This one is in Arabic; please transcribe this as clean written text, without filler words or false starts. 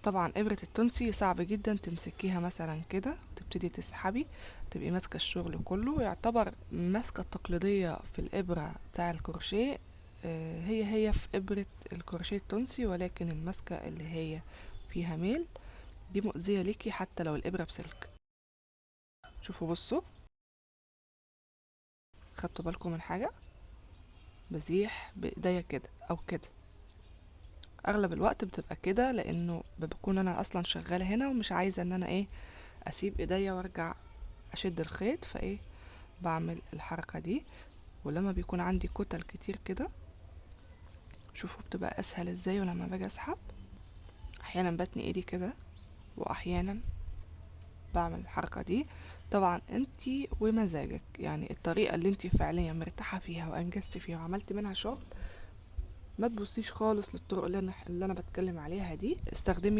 طبعا ابرة التونسي صعب جدا تمسكيها مثلا كده وتبتدي تسحبي، تبقي ماسكة الشغل كله. يعتبر الماسكة التقليدية في الابرة بتاع الكروشيه هي في ابرة الكروشيه التونسي، ولكن الماسكة اللي هي فيها ميل دي مؤذية ليكي حتى لو الابرة بسلك. شوفوا بصوا، خدتوا بالكم من حاجة؟ بزيح بايديا كده او كده، اغلب الوقت بتبقى كده لانه بكون انا اصلا شغالة هنا ومش عايزة ان انا اسيب ايديا وارجع اشد الخيط، بعمل الحركة دي. ولما بيكون عندي كتل كتير كده، شوفوا بتبقى اسهل ازاي. ولما باجي اسحب احيانا بتني ايدي كده، واحيانا بعمل الحركة دي. طبعا انتي ومزاجك، يعني الطريقة اللي انتي فعليا مرتاحة فيها وانجزتي فيها وعملتي منها شغل، ما تبصيش خالص للطرق اللي انا بتكلم عليها دي. استخدمي